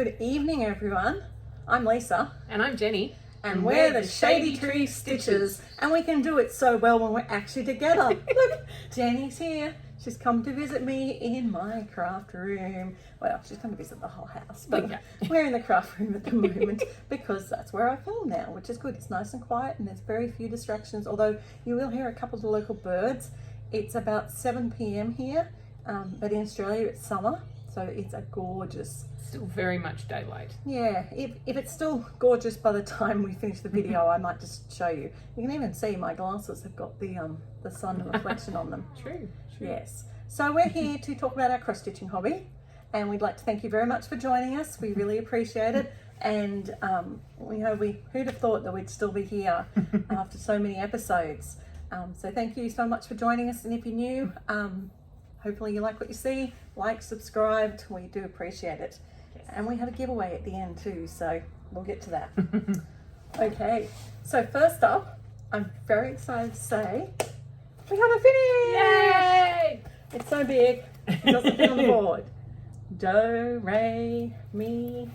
Good evening, everyone. I'm Lisa. And I'm Jenny. And we're the Shady Tree Stitches. And we can do it so well when we're actually together. Look, Jenny's here. She's come to visit me in my craft room. Well, she's come to visit the whole house, but Yeah. we're in the craft room at the moment because that's where I film now, which is good. It's nice and quiet and there's very few distractions, although you will hear a couple of the local birds. It's about 7 p.m. here, but in Australia it's summer, so it's a gorgeous... Still very much daylight. Yeah, if it's still gorgeous by the time we finish the video, I might just show you. You can even see my glasses have got the sun reflection on them. True. Yes. So we're here to talk about our cross-stitching hobby, and we'd like to thank you very much for joining us. We really appreciate it. And who'd have thought that we'd still be here after so many episodes. So thank you so much for joining us. And if you're new, hopefully you like what you see. Like, subscribed. We do appreciate it. Yes. And we have a giveaway at the end too, so we'll get to that. Okay. So first up, I'm very excited to say we have a finish! Yay! It's so big, it doesn't fit on the board. Do, re, mi,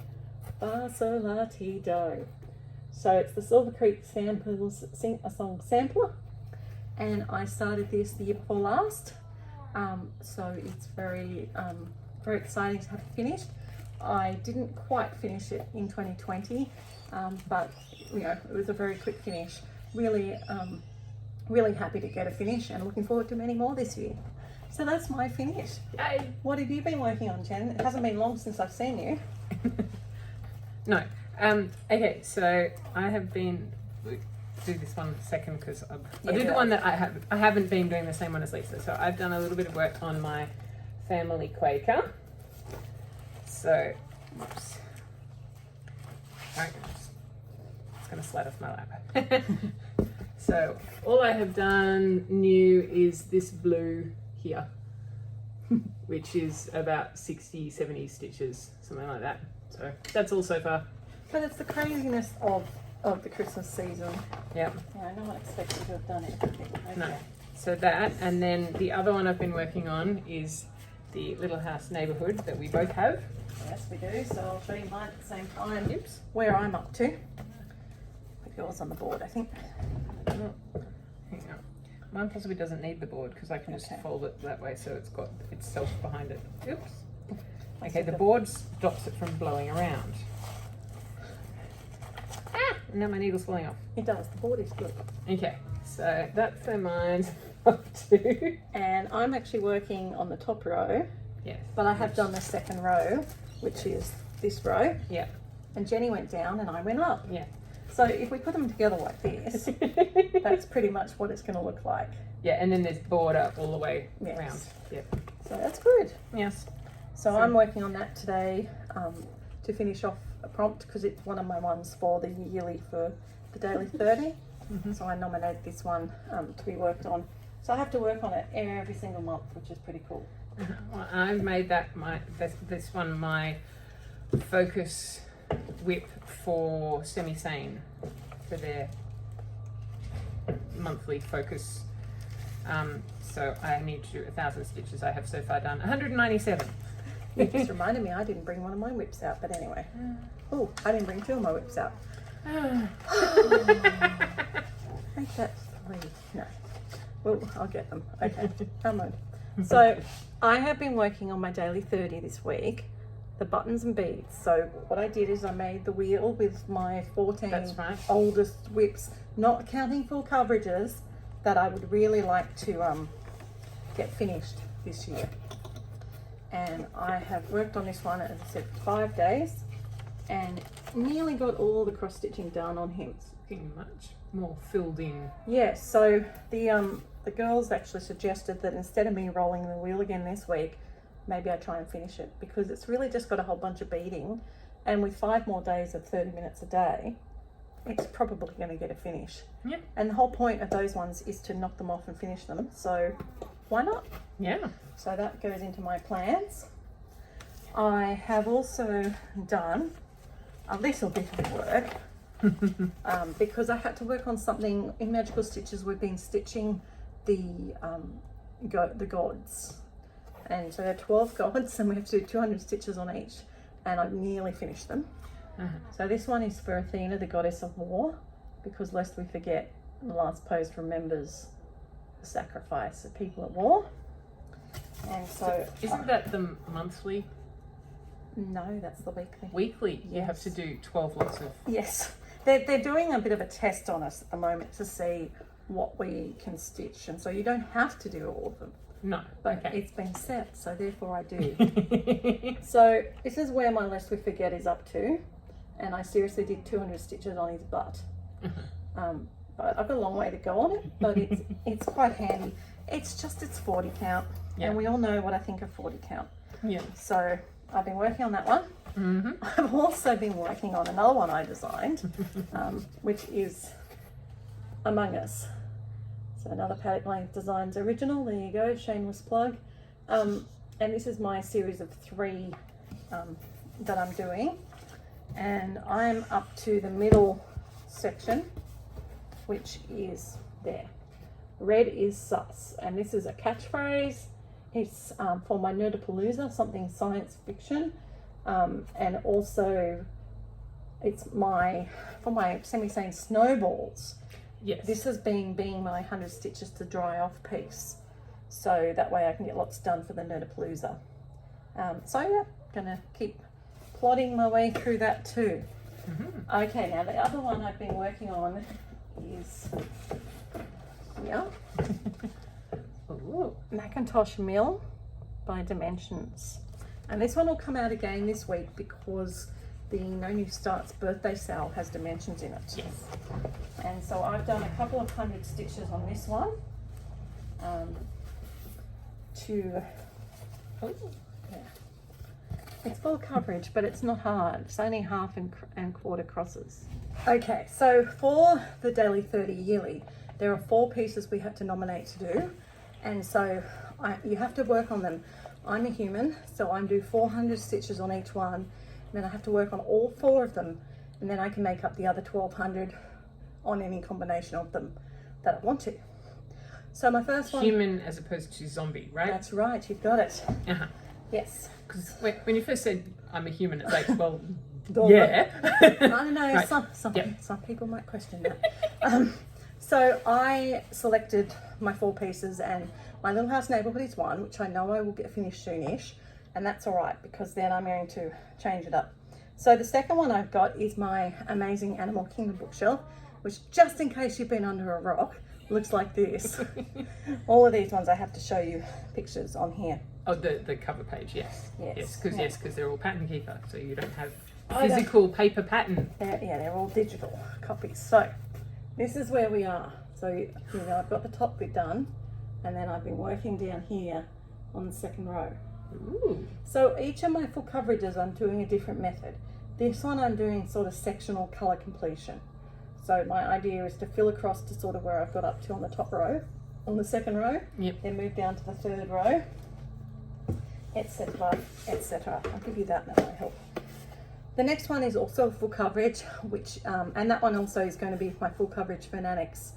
fa, sol, la, ti, do. So it's the Silver Creek Samples Sing a Song Sampler, and I started this the year before last. So it's very exciting to have it finished. I didn't quite finish it in 2020, but you know, it was a very quick finish. Really happy to get a finish and looking forward to many more this year. So that's my finish. Yay! What have you been working on, Jen? It hasn't been long since I've seen you. No. Okay, so I have been... do this one second because I'll do the one that I haven't been doing the same one as Lisa. So I've done a little bit of work on my family Quaker. So, whoops. Alright, it's going to slide off my lap. So all I have done new is this blue here, which is about 60, 70 stitches, something like that. So that's all so far. But it's the craziness of the Christmas season. Yep. Yeah, I don't expect you to have done everything. Okay. No. So that, and then the other one I've been working on is the Little House Neighbourhood that we both have. Yes, we do. So I'll show you mine at the same time. Oops. Where I'm up to. Put yours on the board, I think. Oh, hang on. Mine possibly doesn't need the board because I can just fold it that way so it's got itself behind it. Oops. Okay, the board stops it from blowing around. Ah! And now my needle's falling off. It does. The board is good. Okay, so that's where mine's up to. And I'm actually working on the top row. Yes. But I have done the second row, which is this row. Yeah. And Jenny went down and I went up. Yeah. So if we put them together like this, that's pretty much what it's going to look like. Yeah, and then there's border all the way Yes. around. Yep. So that's good. Yes. So I'm working on that today to finish off a prompt because it's one of my ones for the yearly for the daily 30. So I nominated this one to be worked on. So I have to work on it every single month, which is pretty cool. Well, I've made that this one my focus whip for Semi-Sane for their monthly focus. So I need to do 1,000 stitches. I have so far done 197. You just reminded me I didn't bring one of my whips out, but anyway. Oh, I didn't bring two of my whips out. Make that 3. No. Well, I'll get them. Okay, come on. So I have been working on my daily 30 this week, the buttons and beads. So what I did is I made the wheel with my 14 oldest whips, not counting full coverages, that I would really like to get finished this year. And I have worked on this one, as I said, for 5 days and nearly got all the cross stitching done on him. Pretty much more filled in. Yes, so the girls actually suggested that instead of me rolling the wheel again this week, maybe I try and finish it because it's really just got a whole bunch of beading, and with 5 more days of 30 minutes a day, it's probably going to get a finish. Yeah. And the whole point of those ones is to knock them off and finish them, so why not? Yeah. So that goes into my plans. I have also done a little bit of work because I had to work on something in Magical Stitches. We've been stitching the gods, and so there are 12 gods and we have to do 200 stitches on each, and I've nearly finished them. So this one is for Athena, the goddess of war, because lest we forget, the last post remembers the sacrifice of people at war. And so isn't that the monthly? No, that's the weekly. Weekly, you have to do 12 lots of... Yes, they're doing a bit of a test on us at the moment to see what we can stitch, and so you don't have to do all of them. No, But okay. it's been set, so therefore I do. So this is where my lest we forget is up to, and I seriously did 200 stitches on his butt. But I've got a long way to go on it, but it's quite handy. It's 40 count, and we all know what I think of 40 count. Yeah. So I've been working on that one. I've also been working on another one I designed, which is Among Us. So another Paddock Length Designs original. There you go, shameless plug. And this is my series of 3 that I'm doing, and I'm up to the middle section, which is there. Red is sus, and this is a catchphrase. It's for my Nerdapalooza, something science fiction, and also it's for my semi-sane snowballs. Yes. This has been being my 100 stitches to dry off piece, so that way I can get lots done for the Nerdapalooza. So yeah, gonna keep plodding my way through that too. Okay, now the other one I've been working on is here. Ooh. Macintosh Mill by Dimensions, and this one will come out again this week because the No New Starts birthday sale has dimensions in it. Yes. And so I've done a couple of 100 stitches on this one it's full coverage, but it's not hard. It's only half and quarter crosses. Okay, so for the daily 30 yearly, there are 4 pieces we have to nominate to do, and so you have to work on them. I'm a human, so I'm do 400 stitches on each one, and then I have to work on all 4 of them, and then I can make up the other 1200 on any combination of them that I want to. So my first one... Human as opposed to zombie, right? That's right, you've got it. Yes. Because when you first said I'm a human, it's like, well, Duh. yeah. I don't know, Right. some people might question that. So I selected my 4 pieces, and my Little House Neighbourhood is one, which I know I will get finished soonish, and that's all right because then I'm going to change it up. So the second one I've got is my Amazing Animal Kingdom bookshelf, which, just in case you've been under a rock, looks like this. All of these ones I have to show you pictures on here. Oh, the cover page, yes. Yes. Because they're all pattern keeper, so you don't have physical paper pattern. They're all digital copies. So this is where we are. So you know, I've got the top bit done, and then I've been working down here on the second row. Ooh. So each of my full coverages I'm doing a different method. This one I'm doing sort of sectional colour completion. So my idea is to fill across to sort of where I've got up to on the top row, on the second row, Yep. then move down to the third row, etc, etc. I'll give you that, and that might help. The next one is also full coverage, which and that one also is going to be my full coverage fanatics,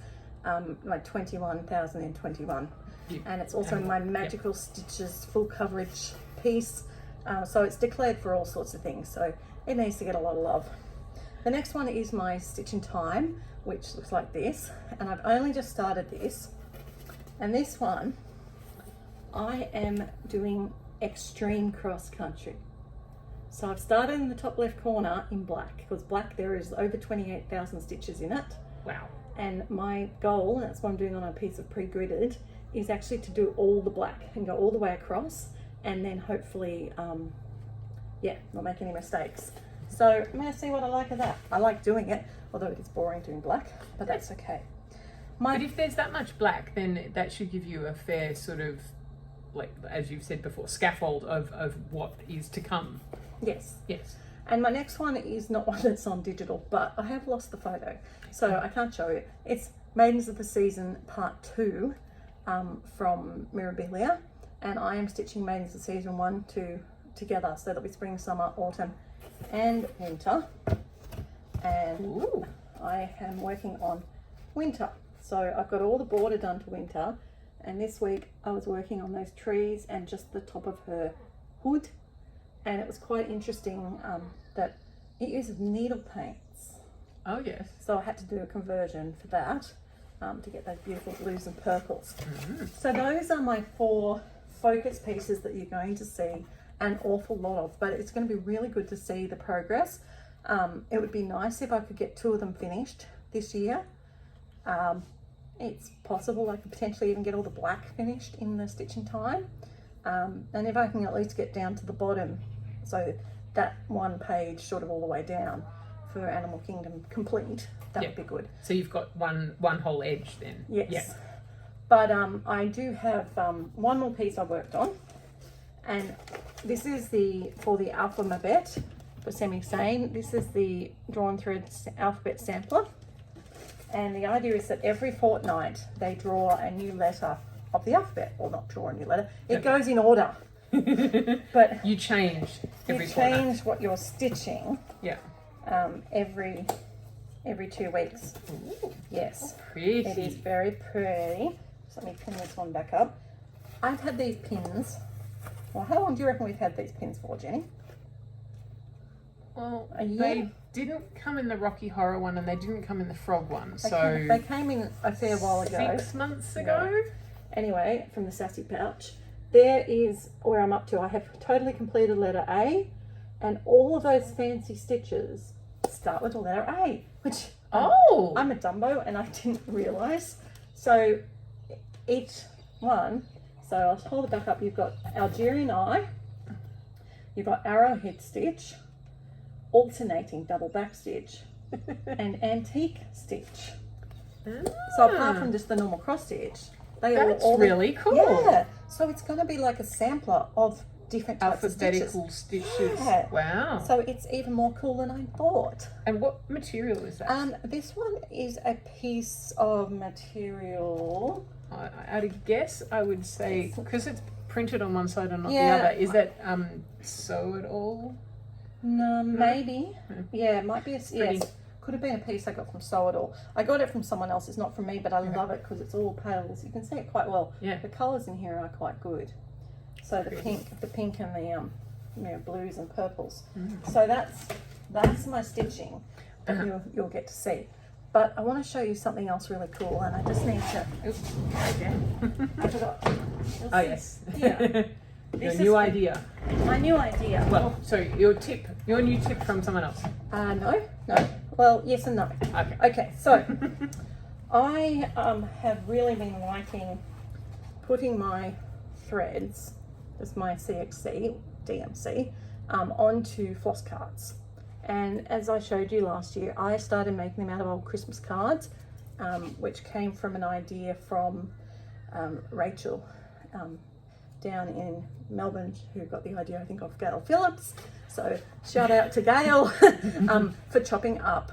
like 21,021, and it's also my Magical Stitches full coverage piece. So it's declared for all sorts of things, so it needs to get a lot of love. The next one is my Stitch in Time, which looks like this, and I've only just started this. And this one, I am doing extreme cross country. So I've started in the top left corner in black, because black there is over 28,000 stitches in it. Wow. And my goal, and that's what I'm doing on a piece of pre-gridded, is actually to do all the black and go all the way across, and then hopefully, not make any mistakes. So I'm going to see what I like of that. I like doing it, although it gets boring doing black, but that's okay. But if there's that much black, then that should give you a fair sort of, like, as you've said before, scaffold of what is to come. Yes. Yes. And my next one is not one that's on digital, but I have lost the photo, so I can't show it. It's Maidens of the Season Part 2 from Mirabilia, and I am stitching Maidens of Season 1, 2 together, so that'll be spring, summer, autumn and winter. And Ooh. I am working on winter. So I've got all the border done to winter, and this week I was working on those trees and just the top of her hood, and it was quite interesting that it uses needle paints. Oh yes. So I had to do a conversion for that to get those beautiful blues and purples. So those are my 4 focus pieces that you're going to see an awful lot of, but it's going to be really good to see the progress. It would be nice if I could get 2 of them finished this year. It's possible I could potentially even get all the black finished in the stitching time. And if I can at least get down to the bottom, so that 1 page sort of all the way down for Animal Kingdom complete, that would be good. So you've got one whole edge then. Yes. Yeah. But I do have 1 more piece I worked on, and this is for the alphabet for semi-sane. This is the Drawn Thread alphabet sampler, and the idea is that every fortnight they draw a new letter of the alphabet, or not draw a new letter. It goes in order, but you change every you fortnight. change what you're stitching. Yeah. Every 2 weeks. Ooh, Yes. pretty. It is very pretty. So let me pin this one back up. I've had these pins. Well, how long do you reckon we've had these pins for, Jenny? Well, A year? they didn't come in the Rocky Horror one, and they didn't come in the Frog one. They came in a fair while ago. 6 months ago. Anyway, from the Sassy Pouch. There is where I'm up to. I have totally completed letter A, and all of those fancy stitches start with the letter A, which Oh. I'm a Dumbo and I didn't realise. So each one, so I'll hold it back up. You've got Algerian eye, you've got arrowhead stitch, alternating double back stitch, and antique stitch. So apart from just the normal cross stitch, they That's all really cool. Yeah. So it's going to be like a sampler of different types of stitches. Alphabetical stitches. Yeah. Wow. So it's even more cool than I thought. And what material is that? This one is a piece of material. I'd guess I would say, because it's printed on one side and not Yeah. the other, is that sew it all? No, maybe. No. Yeah, it might be. Pretty. Yes, could have been a piece I got from Sew It All. I got it from someone else. It's not from me, but I love it because it's all pales. You can see it quite well. Yeah. The colours in here are quite good. So the Pretty. pink and the blues and purples. So that's my stitching that you'll get to see. But I want to show you something else really cool, and I just need to. Oops. Okay. I forgot. You'll Oh see. yes. Yeah. Your This new is- idea. My new idea. Well, so your new tip from someone else. No. Well, yes and no. Okay. Okay, so I have really been liking putting my threads, just my CXC, DMC, onto floss cards. And as I showed you last year, I started making them out of old Christmas cards, which came from an idea from Rachel down in Melbourne, who got the idea, I think, of Gail Phillips. So shout out to Gail for chopping up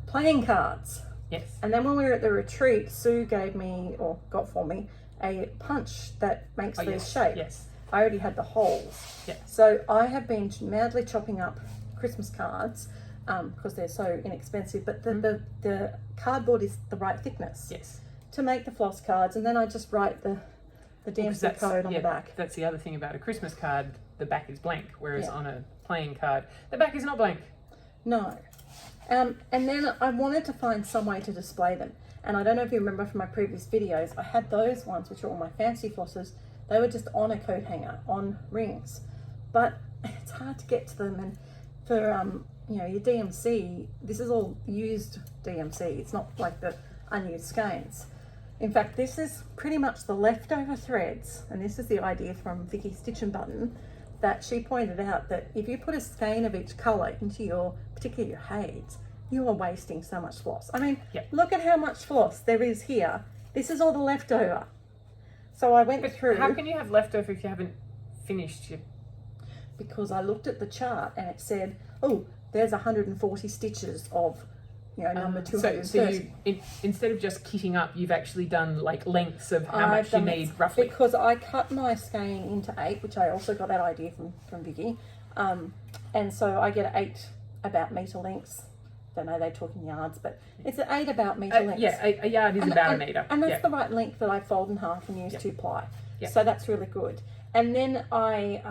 playing cards. Yes. And then when we were at the retreat, Sue gave me, or got for me, a punch that makes these yes. shapes. Yes. I already had the holes. Yeah. So I have been madly chopping up Christmas cards because they're so inexpensive, but the cardboard is the right thickness Yes. to make the floss cards, and then I just write the DMC code on the back. That's the other thing about a Christmas card. The back is blank, whereas Yeah. on a playing card, the back is not blank. No. And then I wanted to find some way to display them. And I don't know if you remember from my previous videos, I had those ones, which are all my fancy flosses. They were just on a coat hanger, on rings. But it's hard to get to them. And for, your DMC, this is all used DMC. It's not like the unused skeins. In fact, this is pretty much the leftover threads. And this is the idea from Vicky Stitch and Button, that she pointed out that if you put a skein of each colour into your, particularly your heights, you are wasting so much floss. I mean, look at how much floss there is here. This is all the leftover. So I went through. How can you have leftover if you haven't finished your... Because I looked at the chart and it said, oh, there's 140 stitches of, number 230. So instead of just kitting up, you've actually done like lengths of how much you need roughly. Because I cut my skein into 8, which I also got that idea from Vicky. And so I get 8 about metre lengths. Don't know, they talk in yards, but it's 8 about metre lengths. Yeah, a yard is about a metre. And that's the right length that I fold in half and use 2 ply. Yep. So that's really good. And then I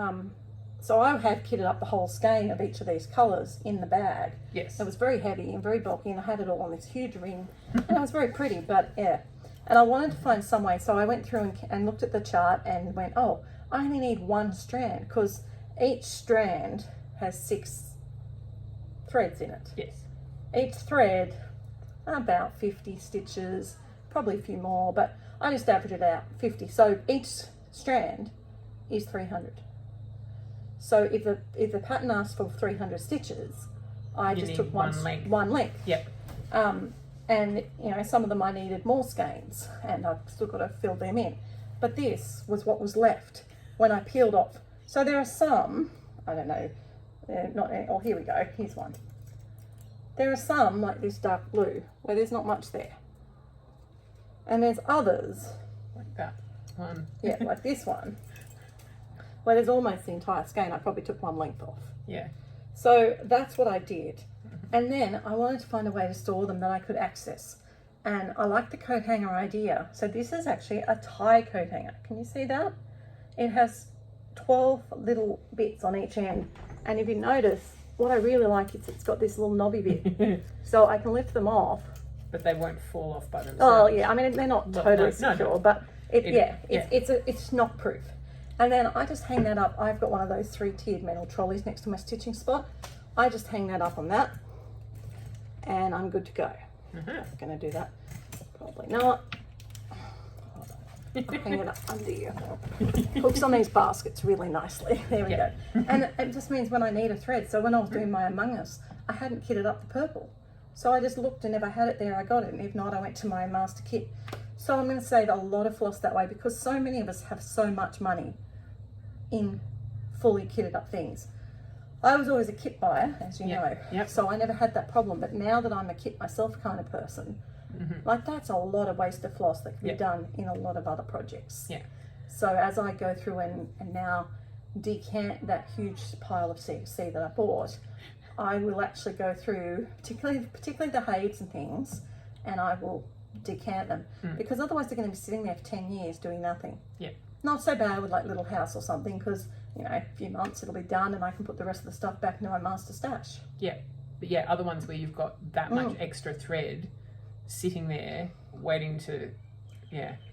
so I had kitted up the whole skein of each of these colours in the bag. Yes. It was very heavy and very bulky, and I had it all on this huge ring, and it was very pretty, but yeah. And I wanted to find some way, so I went through and looked at the chart and went, oh, I only need one strand, because each strand has 6 threads in it. Yes. Each thread, about 50 stitches, probably a few more, but I just averaged it out, 50. So each strand is 300. So if the pattern asks for 300 stitches, I just took one length. Yep. And you know, some of them I needed more skeins, and I've still got to fill them in. But this was what was left when I peeled off. So there are some, I don't know, oh, here we go, here's one. There are some, like this dark blue, where there's not much there. And there's others, Like that one. yeah, like this one, where there's almost the entire skein. I probably took one length off. Yeah. So that's what I did. And then I wanted to find a way to store them that I could access. And I like the coat hanger idea. So this is actually a tie coat hanger. Can you see that? It has 12 little bits on each end. And if you notice, what I really like is it's got this little knobby bit. So I can lift them off. But they won't fall off by themselves. Oh yeah, I mean, they're not totally secure, no. but it's knock proof. And then I just hang that up. I've got one of those 3-tiered metal trolleys next to my stitching spot. I just hang that up on that, and I'm good to go. I'm going to do that. Probably not. I'll hang it up under you. Hooks on these baskets really nicely. There we go. And it just means when I need a thread. So when I was doing my Among Us, I hadn't kitted up the purple. So I just looked, and if I had it there, I got it. And if not, I went to my master kit. So I'm going to save a lot of floss that way, because so many of us have so much money in fully kitted up things. I was always a kit buyer, as you know, so I never had that problem. But now that I'm a kit myself kind of person, like that's a lot of wasted floss that can be done in a lot of other projects. Yeah. So as I go through and now decant that huge pile of CXC that I bought, I will actually go through, particularly the Hades and things, and I will decant them, because otherwise they're going to be sitting there for 10 years doing nothing. Yeah. Not so bad with like Little House or something, because you know, a few months it'll be done and I can put the rest of the stuff back into my master stash. Yeah. But yeah, other ones where you've got that much extra thread sitting there waiting to,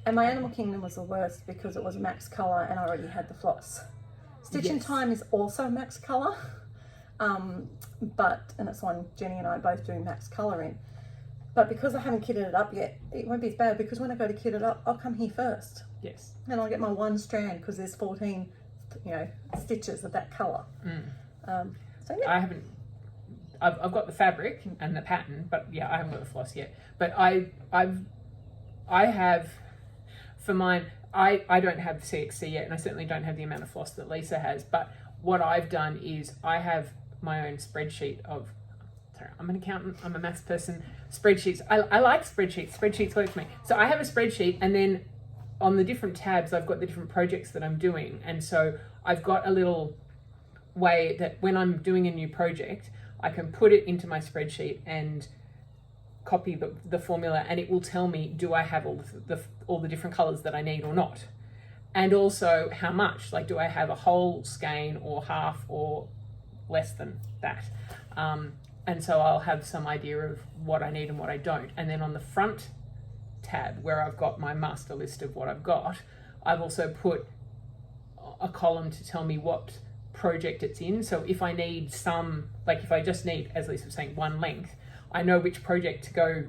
And my Animal Kingdom was the worst because it was max colour and I already had the floss. Stitching Time is also max colour, and it's one Jenny and I are both doing max colour in. But because I haven't kitted it up yet, it won't be as bad, because when I go to kit it up, I'll come here first. Yes. And I'll get my one strand, because there's 14, stitches of that colour. So yeah. I haven't. I've got the fabric and the pattern, but I haven't got the floss yet. But I have, for mine, I don't have CXC yet, and I certainly don't have the amount of floss that Lisa has. But what I've done is I have my own spreadsheet of. Sorry, I'm an accountant. I'm a maths person. Spreadsheets. I like spreadsheets. Spreadsheets work for me. So I have a spreadsheet, and then on the different tabs, I've got the different projects that I'm doing, and so I've got a little way that when I'm doing a new project, I can put it into my spreadsheet and copy the formula, and it will tell me, do I have all the different colors that I need or not, and also how much. Like, do I have a whole skein or half or less than that? And so I'll have some idea of what I need and what I don't. And then on the front tab, where I've got my master list of what I've got, I've also put a column to tell me what project it's in. So if I need if I just need, as Lisa was saying, one length, I know which project to go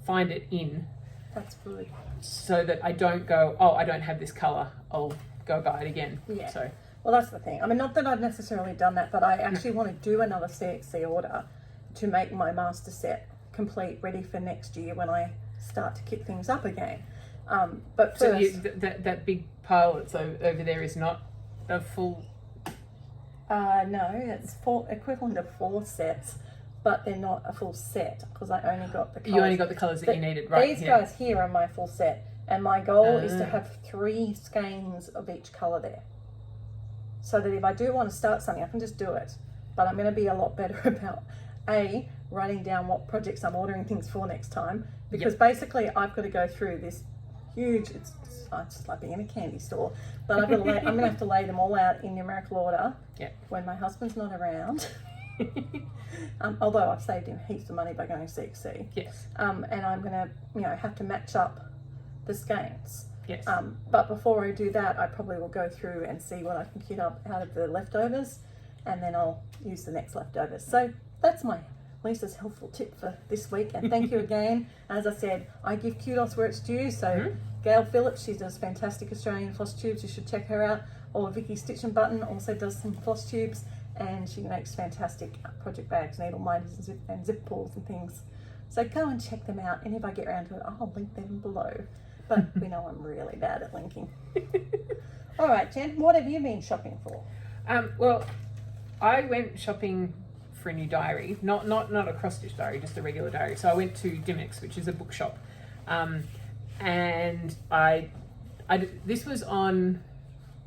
find it in. That's good. So that I don't go, oh, I don't have this colour, I'll go buy it again. Yeah. So. Well, that's the thing. I mean, not that I've necessarily done that, but I actually want to do another CXC order to make my master set complete, ready for next year when I start to kick things up again. But first, so that big pile that's over there is not a full. No, it's equivalent of 4 sets, but they're not a full set because I only got the colours. You only got the colours that you needed, right? These guys here are my full set, and my goal is to have 3 skeins of each colour there, so that if I do want to start something, I can just do it. But I'm going to be a lot better about writing down what projects I'm ordering things for next time, because basically I've got to go through this huge. It's just like being in a candy store. But I'm gonna have to lay them all out in numerical order. Yeah. When my husband's not around. Although I've saved him heaps of money by going CXC. Yes. And I'm gonna, have to match up the skeins. Yes. But before I do that, I probably will go through and see what I can kit up out of the leftovers, and then I'll use the next leftovers. So that's my Lisa's helpful tip for this week. And thank you again. As I said, I give kudos where it's due. So Gail Phillips, she does fantastic Australian floss tubes. You should check her out. Or Vicky Stitch and Button also does some floss tubes, and she makes fantastic project bags, needle minders and zip pulls and things. So go and check them out. And if I get around to it, I'll link them below. But we know I'm really bad at linking. All right, Jen, what have you been shopping for? Well, I went shopping for a new diary, not a cross-stitch diary, just a regular diary. So I went to Dimmicks, which is a bookshop, and this was on,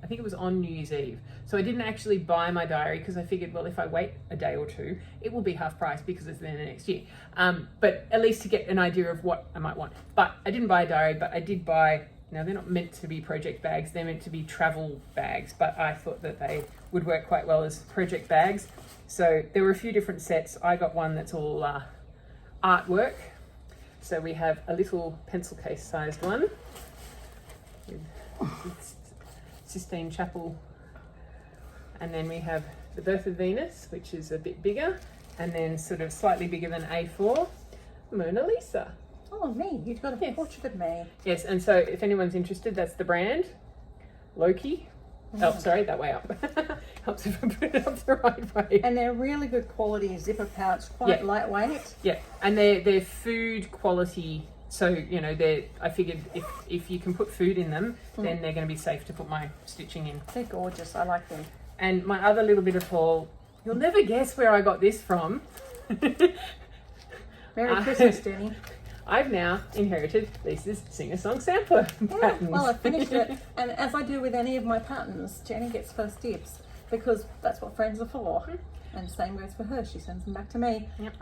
I think it was on New Year's Eve. So I didn't actually buy my diary because I figured, well, if I wait a day or two, it will be half price because it's then the next year. But at least to get an idea of what I might want. But I didn't buy a diary, but I did buy, they're not meant to be project bags, they're meant to be travel bags, but I thought that they would work quite well as project bags. So there were a few different sets. I got one that's all artwork. So we have a little pencil case sized one with Sistine Chapel. And then we have the Birth of Venus, which is a bit bigger, and then sort of slightly bigger than A4, Mona Lisa. Oh, me, you've got a portrait of me. Yes, and so if anyone's interested, that's the brand, Loki. Oh, sorry, that way up. Helps if I put it up the right way. And they're really good quality zipper pouch, quite lightweight. Yeah, and they're food quality. So, I figured if you can put food in them, then they're going to be safe to put my stitching in. They're gorgeous, I like them. And my other little bit of haul, you'll never guess where I got this from. Merry Christmas, Jenny. I've now inherited Lisa's singer-song sampler patterns. Well, I finished it, and as I do with any of my patterns, Jenny gets first dibs because that's what friends are for. And same goes for her; she sends them back to me. Yep.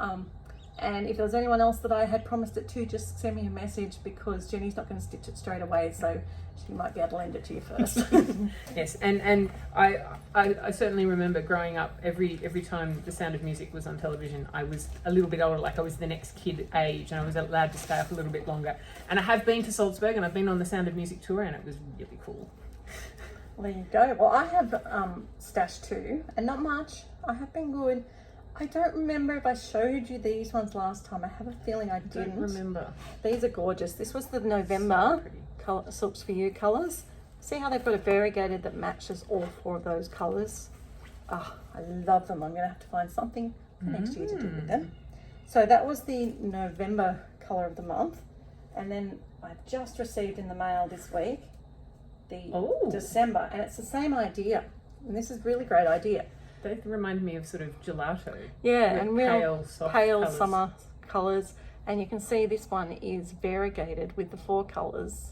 And if there's anyone else that I had promised it to, just send me a message because Jenny's not going to stitch it straight away, so she might be able to lend it to you first. Yes, and I certainly remember growing up, every time The Sound of Music was on television, I was a little bit older, like I was the next kid age, and I was allowed to stay up a little bit longer. And I have been to Salzburg, and I've been on the Sound of Music tour, and it was really cool. Well, there you go. Well, I have stashed too, and not much. I have been good. I don't remember if I showed you these ones last time. I have a feeling I didn't. Don't remember. These are gorgeous. This was the November Silks for You colours. See how they've got a variegated that matches all four of those colours? Oh, I love them. I'm going to have to find something for next year to do with them. So that was the November colour of the month. And then I've just received in the mail this week the December. And it's the same idea. And this is a really great idea. They remind me of sort of gelato. Yeah, and real pale, soft pale colours. summer colours. And you can see this one is variegated with the four colours.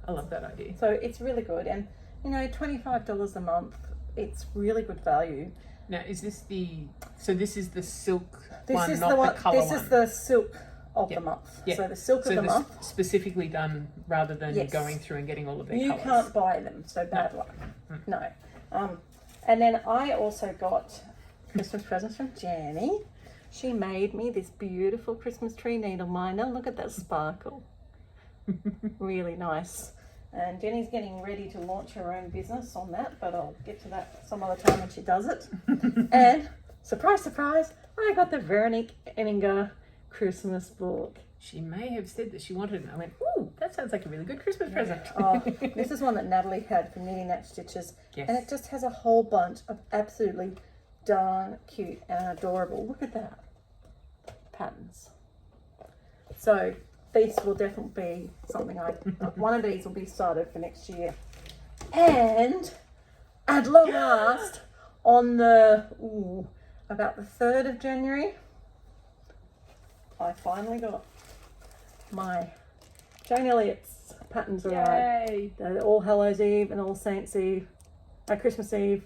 I love that idea. So it's really good. And, $25 a month, it's really good value. Now, is this this is the silk This one, is not the one. the colour This one? is the silk of the month. Yeah. So the silk of the month. Specifically done rather than Yes. going through and getting all of their You colours. can't buy them, so bad luck. No. And then I also got Christmas presents from Jenny. She made me this beautiful Christmas tree needle minder. Look at that sparkle. Really nice. And Jenny's getting ready to launch her own business on that, but I'll get to that some other time when she does it. And surprise, surprise, I got the Veronique Enninger Christmas book. She may have said that she wanted it, and I went, ooh, that sounds like a really good Christmas present. Oh, this is one that Natalie had from Knitting That Stitches. Yes. And it just has a whole bunch of absolutely darn cute and adorable. Look at that. Patterns. So these will definitely be something one of these will be started for next year. And at long last, on about the 3rd of January, I finally got my Jane Elliott's patterns arrived. Yay! All Hallows Eve and All Saints Eve, Christmas Eve,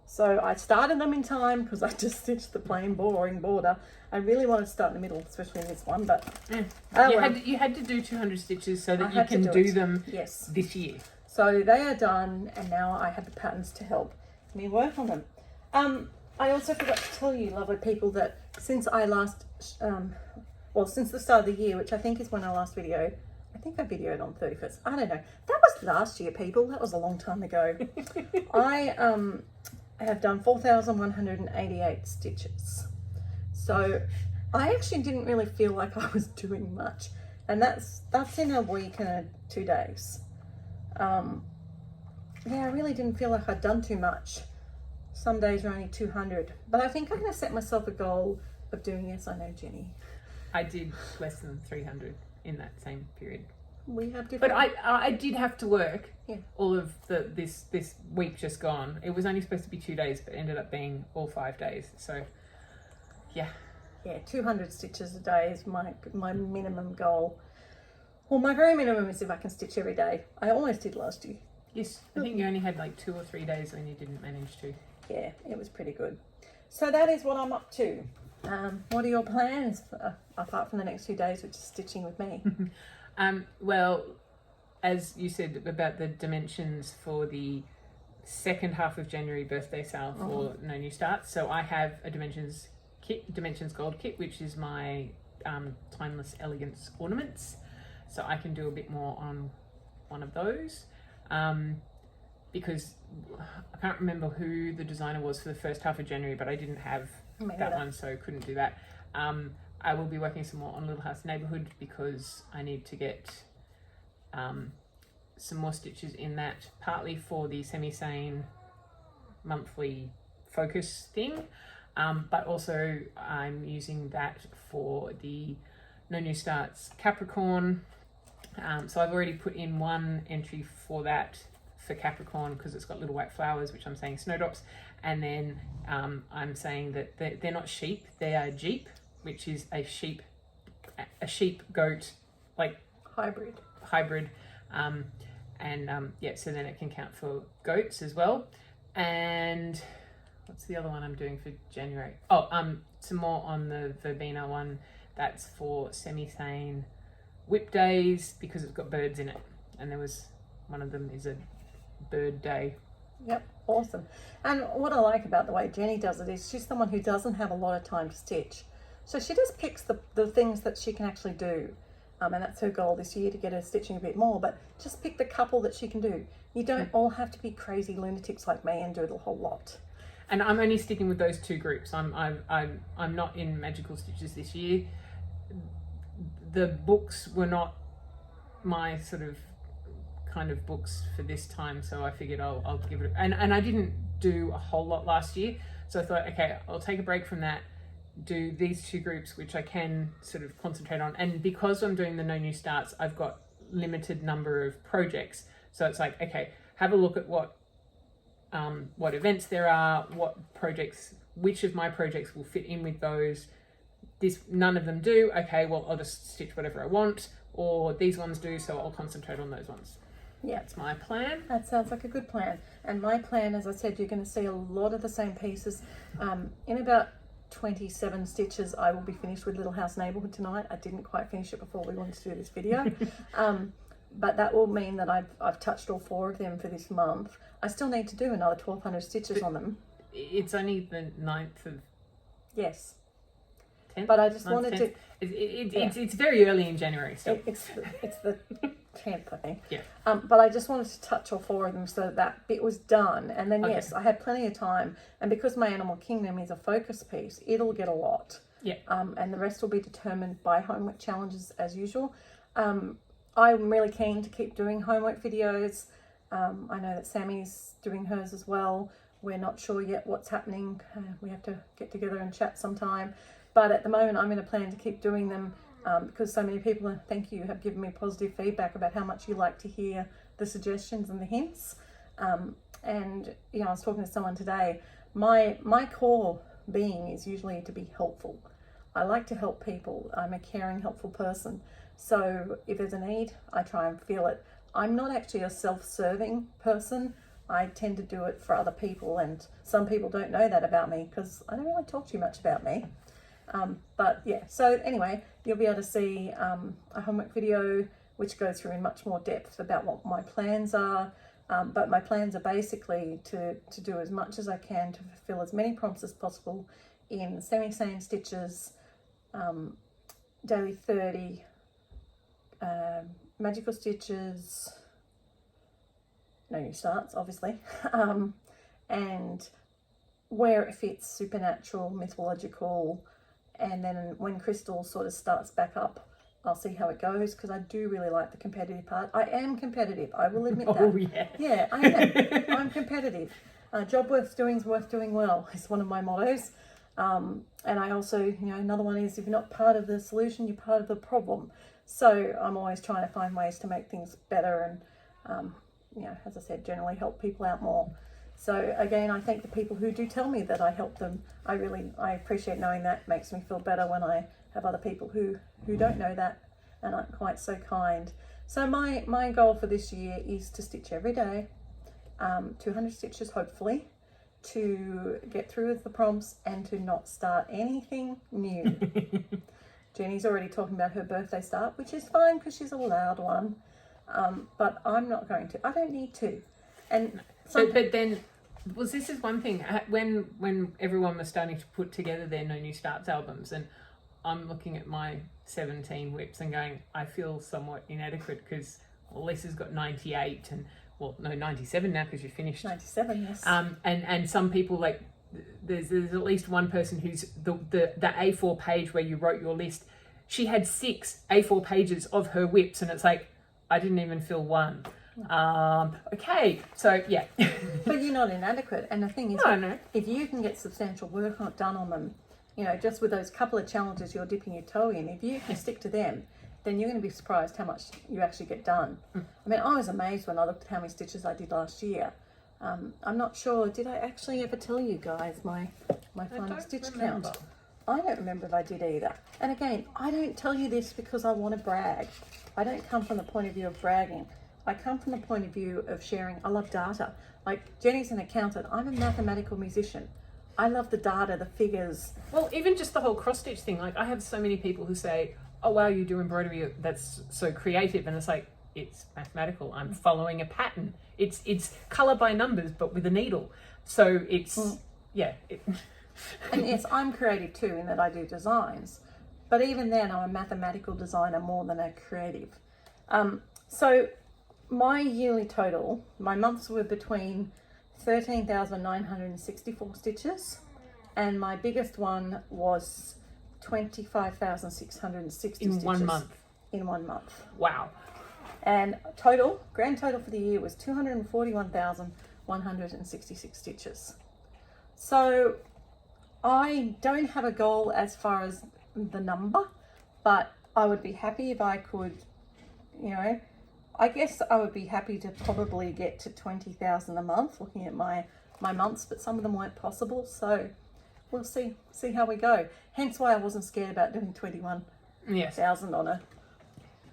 So I started them in time because I just stitched the plain boring border. I really wanted to start in the middle, especially in this one, but You had to do 200 stitches so that you had to can do do it. them Yes. this year. So they are done, and now I have the patterns to help me work on them. I also forgot to tell you, lovely people, that since I last, since the start of the year, which I think is when I last videoed, I think I videoed on 31st. I don't know. That was last year, people. That was a long time ago. I have done 4,188 stitches. So I actually didn't really feel like I was doing much. And that's in a week and 2 days. I really didn't feel like I'd done too much. Some days are only 200. But I think I'm going to set myself a goal of doing, yes, I know, Jenny. I did less than 300 in that same period. We have different... But I did have to work Yeah. all of this week just gone. It was only supposed to be 2 days, but ended up being all 5 days. So, yeah. Yeah, 200 stitches a day is my minimum goal. Well, my very minimum is if I can stitch every day. I almost did last year. Yes, I think you only had like 2 or 3 days when you didn't manage to. Yeah, it was pretty good. So that is what I'm up to. What are your plans apart from the next 2 days, which is stitching with me? Well, as you said about the dimensions for the second half of January birthday sale for No New Starts, so I have a Dimensions Gold kit, which is my Timeless Elegance ornaments. So I can do a bit more on one of those. Because I can't remember who the designer was for the first half of January, but I didn't have that one, so couldn't do that. I will be working some more on Little House Neighbourhood because I need to get some more stitches in that, partly for the semi-sane monthly focus thing, but also I'm using that for the No New Starts Capricorn. So I've already put in one entry for that for Capricorn because it's got little white flowers, which I'm saying snowdrops, and then I'm saying that they're not sheep, they are Jeep, which is a sheep goat like Hybrid. So then it can count for goats as well. And what's the other one I'm doing for January? Some more on the Verbena one. That's for semi-sane whip days because it's got birds in it, and there was one of them is a bird day. Yep, awesome. And what I like about the way Jenny does it is she's someone who doesn't have a lot of time to stitch, so she just picks the things that she can actually do, and that's her goal this year, to get her stitching a bit more. But just pick the couple that she can do. You don't all have to be crazy lunatics like me and do the whole lot. And I'm only sticking with those two groups. I'm not in magical stitches this year. The books were not my sort of kind of books for this time, so I figured I'll give it and I didn't do a whole lot last year, so I thought, okay, I'll take a break from that, do these two groups which I can sort of concentrate on. And because I'm doing the No New Starts, I've got limited number of projects, so it's like, okay, have a look at what events there are, what projects, which of my projects will fit in with those. None of them do, okay, well, I'll just stitch whatever I want, or these ones do, so I'll concentrate on those ones. Yeah, That's my plan. that sounds like a good plan. And my plan, as I said, you're going to see a lot of the same pieces. In about 27 stitches, I will be finished with Little House Neighbourhood tonight. I didn't quite finish it before we wanted to do this video. But that will mean that I've touched all 4 of them for this month. I still need to do another 1,200 stitches on them. It's only the 9th of... Yes. 10th? But I just 9th, wanted 10th. to... It's very early in January still. It's the 10th, I think. Yeah. But I just wanted to touch all 4 of them so that bit was done. And then, Okay. yes, I had plenty of time. And because my Animal Kingdom is a focus piece, it'll get a lot. Yeah. And the rest will be determined by homework challenges as usual. I'm really keen to keep doing homework videos. I know that Sammy's doing hers as well. We're not sure yet what's happening. We have to get together and chat sometime. But at the moment, I'm going to plan to keep doing them because so many people, thank you, have given me positive feedback about how much you like to hear the suggestions and the hints. And, you know, I was talking to someone today. My core being is usually to be helpful. I like to help people. I'm a caring, helpful person. So if there's a need, I try and feel it. I'm not actually a self-serving person. I tend to do it for other people, and some people don't know that about me because I don't really talk too much about me. But yeah, so anyway, you'll be able to see a homework video which goes through in much more depth about what my plans are. But my plans are basically to do as much as I can to fulfill as many prompts as possible in semi-seam stitches, daily 30, magical stitches, no new starts obviously, and where it fits, supernatural, mythological, and then when Crystal sort of starts back up, I'll see how it goes, because I do really like the competitive part. I am competitive, I will admit that. Oh yeah. Yeah, I am. I'm competitive. Job worth doing is worth doing well, is one of my mottos. And I also, you know, another one is if you're not part of the solution, you're part of the problem. So I'm always trying to find ways to make things better and, you know, as I said, generally help people out more. So again, I thank the people who do tell me that I help them. I appreciate knowing that. It makes me feel better when I have other people who don't know that and aren't quite so kind. So my goal for this year is to stitch every day, 200 stitches hopefully, to get through with the prompts and to not start anything new. Jenny's already talking about her birthday start, which is fine because she's a loud one, but I'm not going to. I don't need to. And but then, well, this is one thing. When everyone was starting to put together their No New Starts albums, and I'm looking at my 17 whips and going, I feel somewhat inadequate because Lisa's got 98 and, well, no, 97 now because you finished. 97, yes. And some people, like, there's at least one person who's the A4 page where you wrote your list. She had 6 A4 pages of her whips, and it's like, I didn't even fill one. Okay, so yeah. But you're not inadequate, and the thing is, No. if you can get substantial work done on them, you know, just with those couple of challenges you're dipping your toe in, if you can stick to them, then you're going to be surprised how much you actually get done. I mean, I was amazed when I looked at how many stitches I did last year. I'm not sure, did I actually ever tell you guys my final stitch count? I don't remember if I did either. And again, I don't tell you this because I want to brag. I don't come from the point of view of bragging. I come from the point of view of sharing. I love data. Like, Jenny's an accountant. I'm a mathematical musician. I love the data, the figures. Well, even just the whole cross stitch thing. Like, I have so many people who say, oh wow, you do embroidery, that's so creative. And it's like, it's mathematical. I'm following a pattern. It's color by numbers, but with a needle. So it's, yeah. And yes, I'm creative too in that I do designs. But even then, I'm a mathematical designer more than a creative. So my yearly total, my months were between 13,964 stitches, and my biggest one was 25,660 stitches. In 1 month? In 1 month. Wow. And grand total for the year was 241,166 stitches. So I don't have a goal as far as the number, but I would be happy if I could, you know, I guess I would be happy to probably get to 20,000 a month looking at my months, but some of them weren't possible. So we'll see how we go. Hence why I wasn't scared about doing 21,000 on a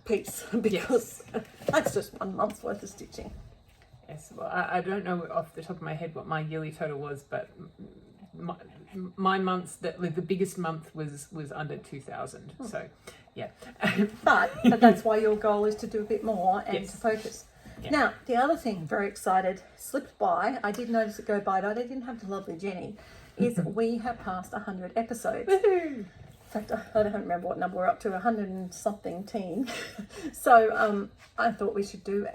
piece, because that's just 1 month's worth of stitching. Yes, well, I don't know off the top of my head what my yearly total was, but my months, the biggest month was under 2,000. So, yeah. but that's why your goal is to do a bit more and to focus. Yeah. Now, the other thing, very excited, slipped by, I did notice it go by, but I didn't have the lovely Jenny, is we have passed 100 episodes. Woohoo! In fact, I don't remember what number we're up to, 100 and something teen. So I thought we should do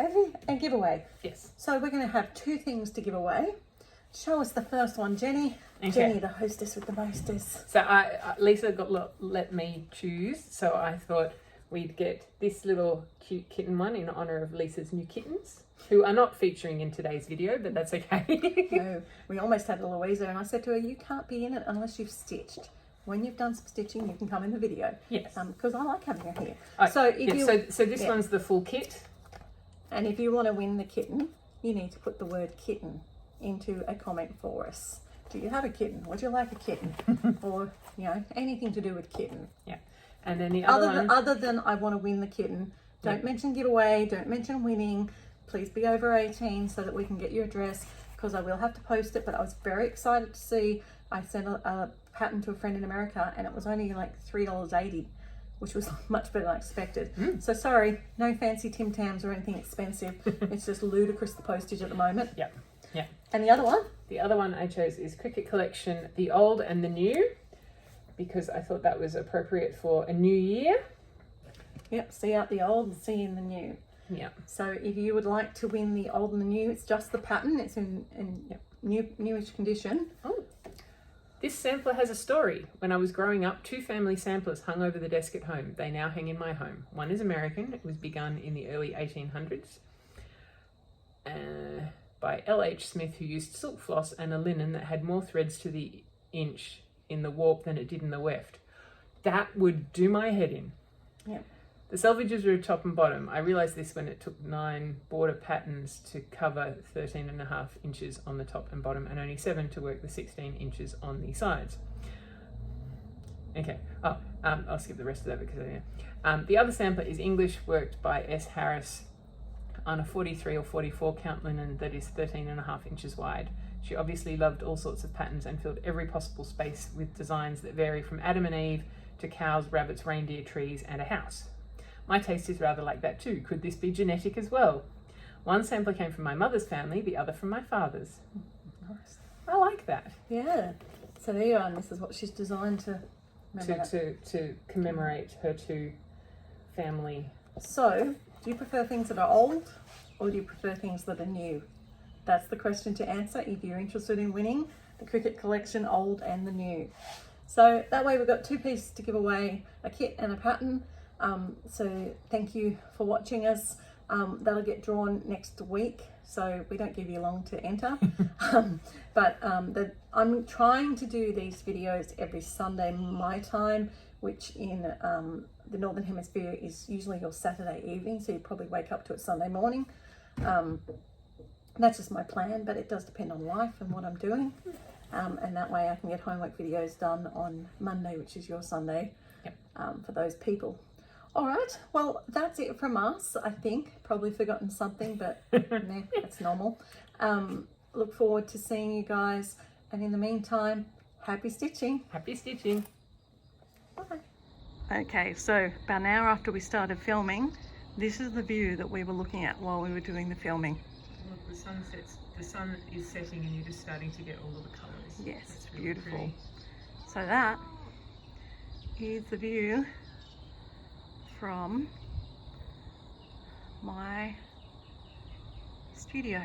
a giveaway. Yes. So we're going to have 2 things to give away. Show us the first one, Jenny. Okay. Jenny, the hostess with the mostess. So Lisa let me choose. So I thought we'd get this little cute kitten one in honor of Lisa's new kittens, who are not featuring in today's video, but that's okay. No, we almost had a Louisa, and I said to her, you can't be in it unless you've stitched. When you've done some stitching, you can come in the video. Yes. Because I like having her here. Oh, so if so this one's the full kit. And if you want to win the kitten, you need to put the word kitten into a comment for us. Do you have a kitten? Would you like a kitten? Or, you know, anything to do with kitten. Yeah. And then the other one. Other than I want to win the kitten, don't mention giveaway, don't mention winning, please be over 18 so that we can get your address, because I will have to post it. But I was very excited to see, I sent a pattern to a friend in America and it was only like $3.80, which was much better than I expected. So sorry, no fancy Tim Tams or anything expensive. It's just ludicrous, the postage at the moment. Yep. Yeah. And the other one? The other one I chose is Cricket Collection, the old and the new, because I thought that was appropriate for a new year. Yep, see out the old and see in the new. Yeah. So if you would like to win the old and the new, it's just the pattern. It's in newish condition. Oh. This sampler has a story. When I was growing up, 2 family samplers hung over the desk at home. They now hang in my home. One is American. It was begun in the early 1800s by L.H. Smith, who used silk floss and a linen that had more threads to the inch in the warp than it did in the weft. That would do my head in. Yeah. The selvages were top and bottom. I realised this when it took 9 border patterns to cover 13.5 inches on the top and bottom, and only 7 to work the 16 inches on the sides. Okay, I'll skip the rest of that because the other sampler is English, worked by S. Harris on a 43 or 44 count linen that is 13.5 inches wide. She obviously loved all sorts of patterns and filled every possible space with designs that vary from Adam and Eve to cows, rabbits, reindeer, trees, and a house. My taste is rather like that too. Could this be genetic as well? One sampler came from my mother's family, the other from my father's. Nice. I like that. Yeah. So there you are, and this is what she's designed to commemorate her 2 family. So, do you prefer things that are old or do you prefer things that are new? That's the question to answer if you're interested in winning the Cricket Collection old and the new. So that way we've got 2 pieces to give away, a kit and a pattern. So thank you for watching us. That'll get drawn next week, so we don't give you long to enter. I'm trying to do these videos every Sunday my time, which in the Northern Hemisphere is usually your Saturday evening, so you probably wake up to it Sunday morning. That's just my plan, but it does depend on life and what I'm doing. And that way I can get homework videos done on Monday, which is your Sunday, for those people. All right, well, that's it from us, I think. Probably forgotten something, but nah, that's normal. Look forward to seeing you guys. And in the meantime, happy stitching. Happy stitching. Bye. Okay, so about an hour after we started filming, this is the view that we were looking at while we were doing the filming. Look, the sun is setting and you're just starting to get all of the colours. Yes, it's really beautiful. pretty. So that is the view from my studio.